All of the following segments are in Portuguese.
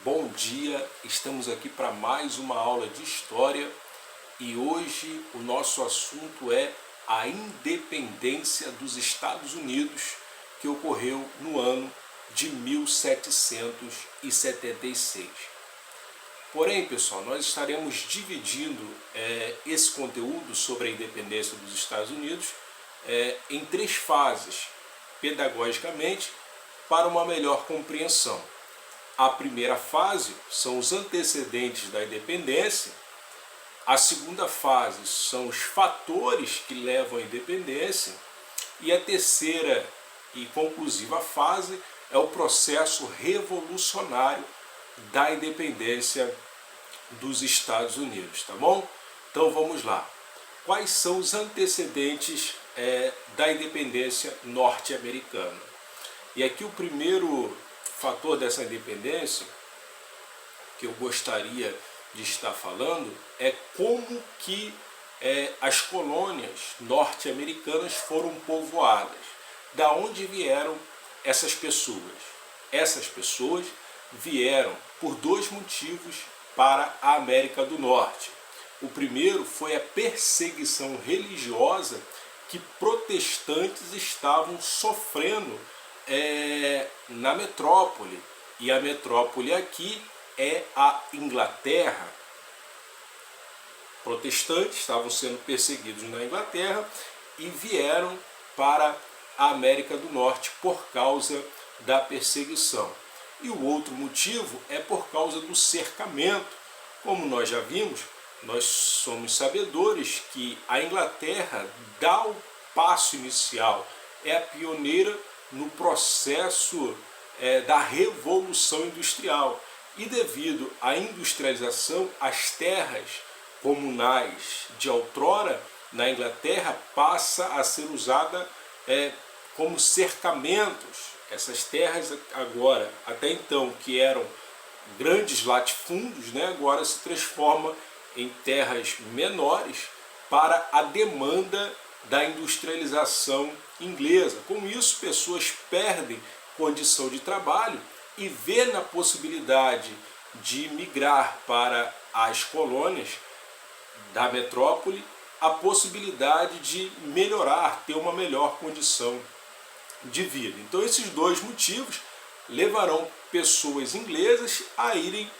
Bom dia, estamos aqui para mais uma aula de História e hoje o nosso assunto é a independência dos Estados Unidos, que ocorreu no ano de 1776. Porém, pessoal, nós estaremos dividindo esse conteúdo sobre a independência dos Estados Unidos em três fases, pedagogicamente, para uma melhor compreensão. A primeira fase são os antecedentes da independência, a segunda fase são os fatores que levam à independência e a terceira e conclusiva fase é o processo revolucionário da independência dos Estados Unidos, tá bom? Então vamos lá. Quais são os antecedentes da independência norte-americana? E aqui o primeiro fator dessa independência que eu gostaria de estar falando é como que as colônias norte-americanas foram povoadas. Da onde vieram essas pessoas? Essas pessoas vieram por dois motivos para a América do Norte. O primeiro foi a perseguição religiosa que protestantes estavam sofrendo na metrópole, e a metrópole aqui é a Inglaterra. Protestantes estavam sendo perseguidos na Inglaterra e vieram para a América do Norte por causa da perseguição. E o outro motivo é por causa do cercamento. Como nós já vimos, nós somos sabedores que a Inglaterra dá o passo inicial, é a pioneira no processo da Revolução Industrial. E devido à industrialização, as terras comunais de outrora na Inglaterra passa a ser usada como cercamentos. Essas terras agora, até então, que eram grandes latifúndios, agora se transforma em terras menores para a demanda da industrialização inglesa. Com isso, pessoas perdem condição de trabalho e vê na possibilidade de migrar para as colônias da metrópole a possibilidade de melhorar, ter uma melhor condição de vida. Então esses dois motivos levarão pessoas inglesas a irem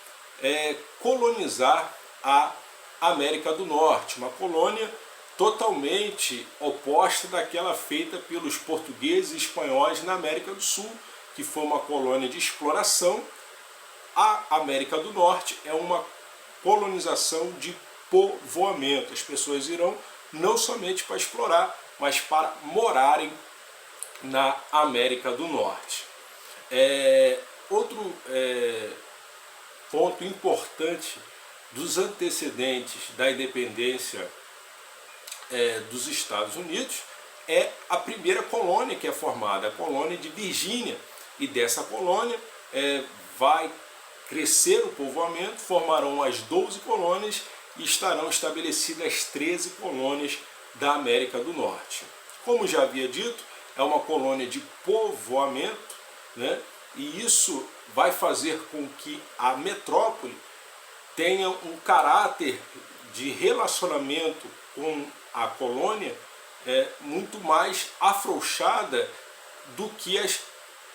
colonizar a América do Norte, uma colônia totalmente oposta daquela feita pelos portugueses e espanhóis na América do Sul, que foi uma colônia de exploração. A América do Norte é uma colonização de povoamento. As pessoas irão não somente para explorar, mas para morarem na América do Norte. Outro ponto importante dos antecedentes da independência dos Estados Unidos é a primeira colônia que é formada, a colônia de Virgínia, e dessa colônia vai crescer o povoamento, formarão as 12 colônias e estarão estabelecidas 13 colônias da América do Norte. Como já havia dito, é uma colônia de povoamento, e isso vai fazer com que a metrópole tenha um caráter de relacionamento com a colônia muito mais afrouxada do que as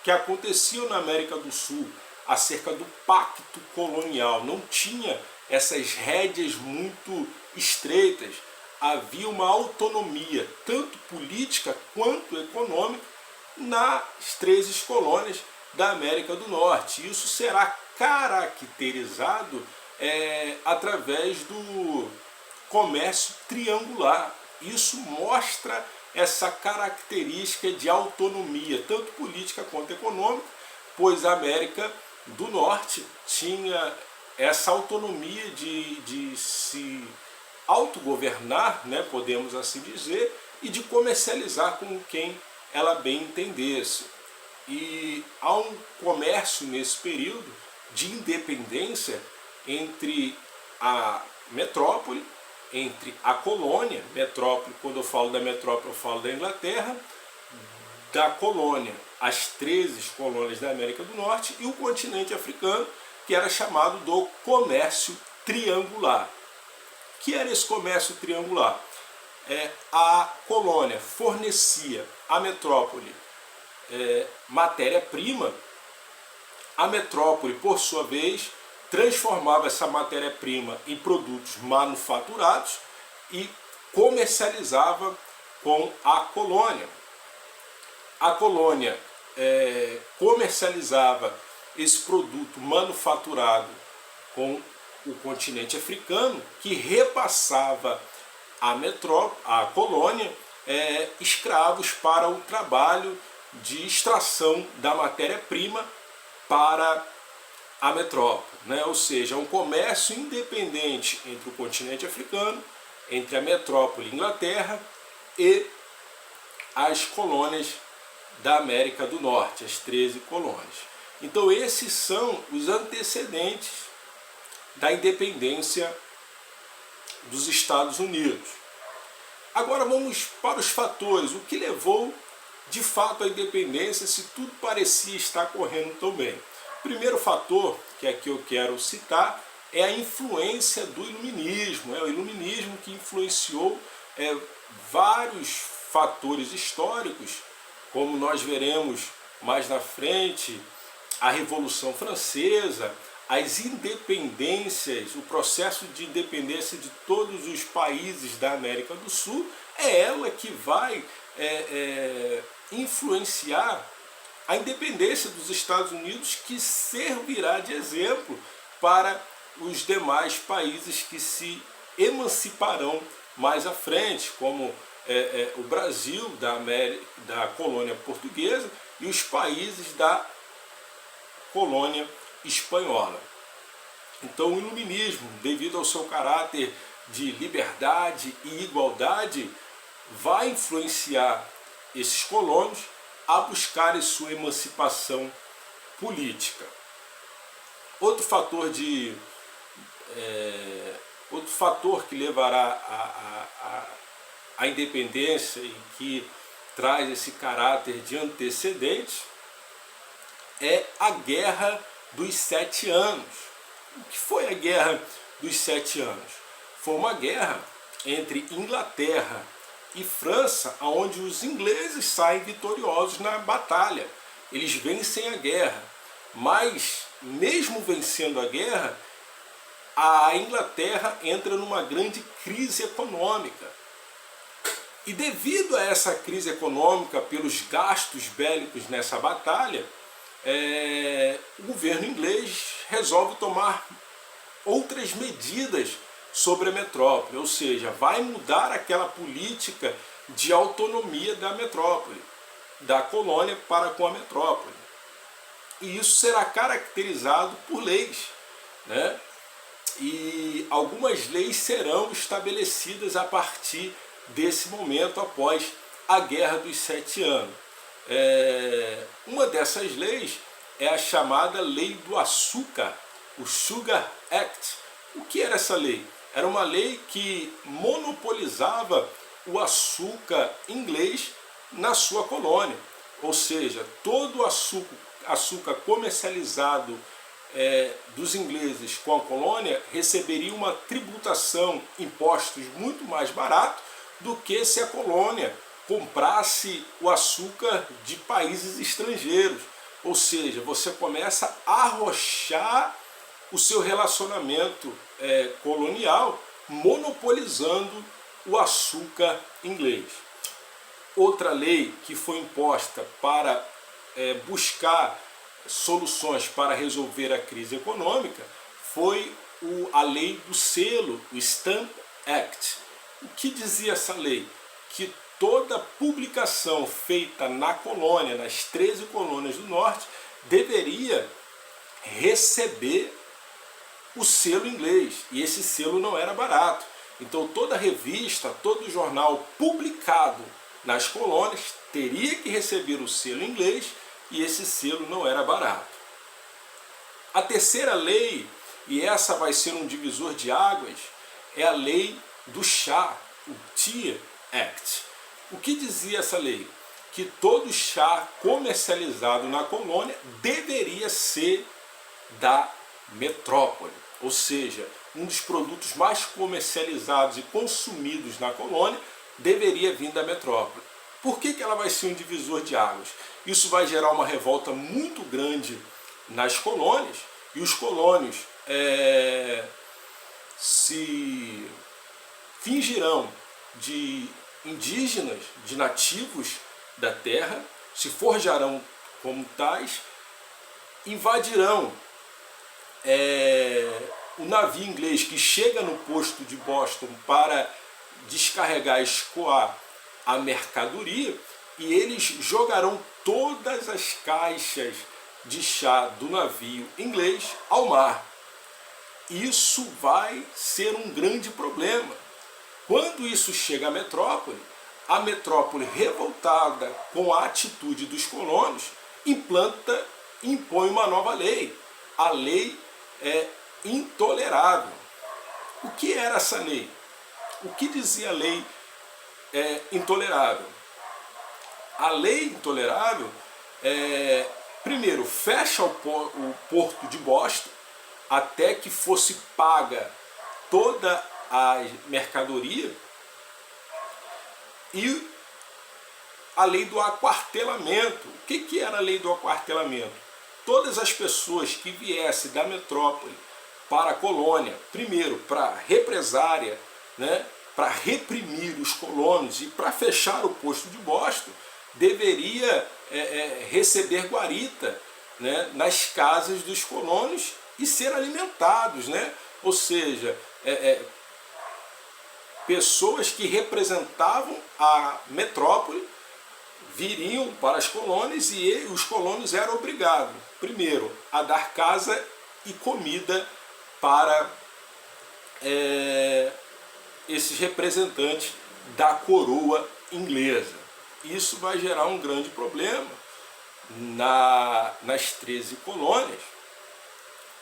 que aconteciam na América do Sul acerca do pacto colonial. Não tinha essas rédeas muito estreitas, havia uma autonomia tanto política quanto econômica nas 13 colônias da América do Norte. Isso será caracterizado através do comércio triangular. Isso mostra essa característica de autonomia, tanto política quanto econômica, pois a América do Norte tinha essa autonomia de se autogovernar, podemos assim dizer, e de comercializar com quem ela bem entendesse. E há um comércio nesse período de independência entre a metrópole, entre a colônia, metrópole, quando eu falo da metrópole eu falo da Inglaterra, da colônia, as 13 colônias da América do Norte e o continente africano, que era chamado do comércio triangular. O que era esse comércio triangular? A colônia fornecia à metrópole matéria-prima, a metrópole, por sua vez, transformava essa matéria-prima em produtos manufaturados e comercializava com a colônia. A colônia comercializava esse produto manufaturado com o continente africano, que repassava à colônia escravos para o trabalho de extração da matéria-prima para a metrópole, né? Ou seja, um comércio independente entre o continente africano, entre a metrópole Inglaterra e as colônias da América do Norte, as 13 colônias. Então esses são os antecedentes da independência dos Estados Unidos. Agora vamos para os fatores, o que levou de fato à independência, se tudo parecia estar correndo tão bem. O primeiro fator, que aqui eu quero citar, é a influência do iluminismo. É o iluminismo que influenciou vários fatores históricos, como nós veremos mais na frente, a Revolução Francesa, as independências, o processo de independência de todos os países da América do Sul, é ela que vai influenciar a independência dos Estados Unidos, que servirá de exemplo para os demais países que se emanciparão mais à frente, como o Brasil, da colônia portuguesa, e os países da colônia espanhola. Então o iluminismo, devido ao seu caráter de liberdade e igualdade, vai influenciar esses colônios a buscarem sua emancipação política. Outro fator que levará à independência e que traz esse caráter de antecedente é a Guerra dos 7 Anos. O que foi a Guerra dos 7 Anos? Foi uma guerra entre Inglaterra e França, onde os ingleses saem vitoriosos na batalha. Eles vencem a guerra, mas mesmo vencendo a guerra, a Inglaterra entra numa grande crise econômica. E devido a essa crise econômica, pelos gastos bélicos nessa batalha, o governo inglês resolve tomar outras medidas sobre a metrópole, ou seja, vai mudar aquela política de autonomia da metrópole, da colônia para com a metrópole. E isso será caracterizado por leis, né? E algumas leis serão estabelecidas a partir desse momento, após a Guerra dos 7 Anos. Uma dessas leis é a chamada Lei do Açúcar, o Sugar Act. O que era essa lei? Era uma lei que monopolizava o açúcar inglês na sua colônia. Ou seja, todo o açúcar comercializado dos ingleses com a colônia receberia uma tributação, impostos muito mais baratos do que se a colônia comprasse o açúcar de países estrangeiros. Ou seja, você começa a arrochar o seu relacionamento colonial, monopolizando o açúcar inglês. Outra lei que foi imposta para buscar soluções para resolver a crise econômica foi a lei do selo, o Stamp Act. O que dizia essa lei? Que toda publicação feita na colônia, nas 13 colônias do norte, deveria receber o selo inglês, e esse selo não era barato. Então toda revista, todo jornal publicado nas colônias teria que receber o selo inglês, e esse selo não era barato. A terceira lei, e essa vai ser um divisor de águas, é a lei do chá, o Tea Act. O que dizia essa lei? Que todo chá comercializado na colônia deveria ser da metrópole, ou seja, um dos produtos mais comercializados e consumidos na colônia deveria vir da metrópole. Por que ela vai ser um divisor de águas? Isso vai gerar uma revolta muito grande nas colônias, e os colônios se fingirão de indígenas, de nativos da terra, se forjarão como tais, invadirão o navio inglês que chega no porto de Boston para descarregar, escoar a mercadoria, e eles jogarão todas as caixas de chá do navio inglês ao mar. Isso vai ser um grande problema. Quando isso chega à metrópole, a metrópole, revoltada com a atitude dos colonos, impõe uma nova lei. A lei é intolerável. O que era essa lei? O que dizia a lei intolerável? A lei intolerável, primeiro, fecha o porto de Boston até que fosse paga toda a mercadoria, e a lei do aquartelamento. O que era a lei do aquartelamento? Todas as pessoas que viessem da metrópole para a colônia, primeiro para represária, para reprimir os colonos e para fechar o posto de Boston, deveria receber guarita, nas casas dos colonos e ser alimentados, ou seja, pessoas que representavam a metrópole viriam para as colônias, e os colonos eram obrigados, primeiro, a dar casa e comida para esses representantes da coroa inglesa. Isso vai gerar um grande problema nas 13 colônias,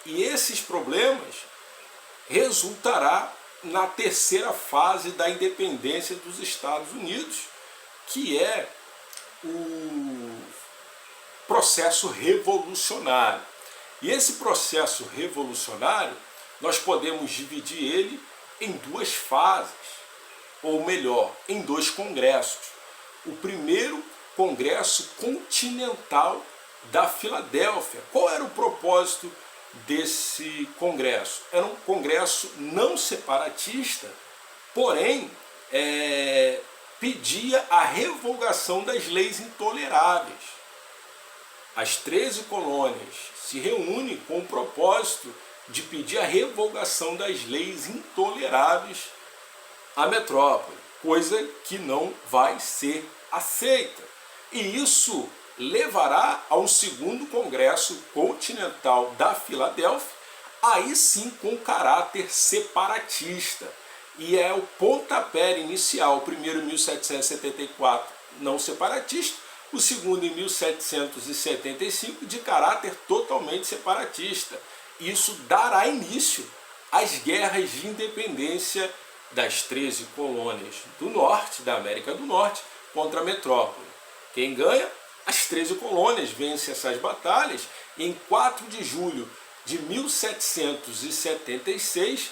e esses problemas resultará na terceira fase da independência dos Estados Unidos, que é o processo revolucionário. E esse processo revolucionário, nós podemos dividir ele em duas fases, ou melhor, em dois congressos. O primeiro, Congresso Continental da Filadélfia. Qual era o propósito desse congresso? Era um congresso não separatista, porém pedia a revogação das leis intoleráveis. As 13 colônias se reúnem com o propósito de pedir a revogação das leis intoleráveis à metrópole, coisa que não vai ser aceita. E isso levará a um segundo Congresso Continental da Filadélfia, aí sim com caráter separatista. E é o pontapé inicial, o primeiro em 1774 não separatista, o segundo em 1775 de caráter totalmente separatista. Isso dará início às guerras de independência das 13 colônias do norte, da América do Norte, contra a metrópole. Quem ganha? As 13 colônias vencem essas batalhas, e em 4 de julho de 1776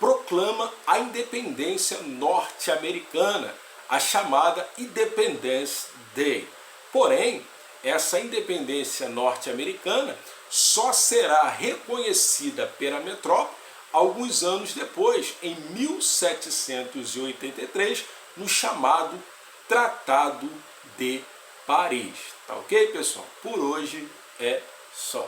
proclama a independência norte-americana, a chamada Independence Day. Porém, essa independência norte-americana só será reconhecida pela metrópole alguns anos depois, em 1783, no chamado Tratado de Paris. Tá ok, pessoal? Por hoje é só.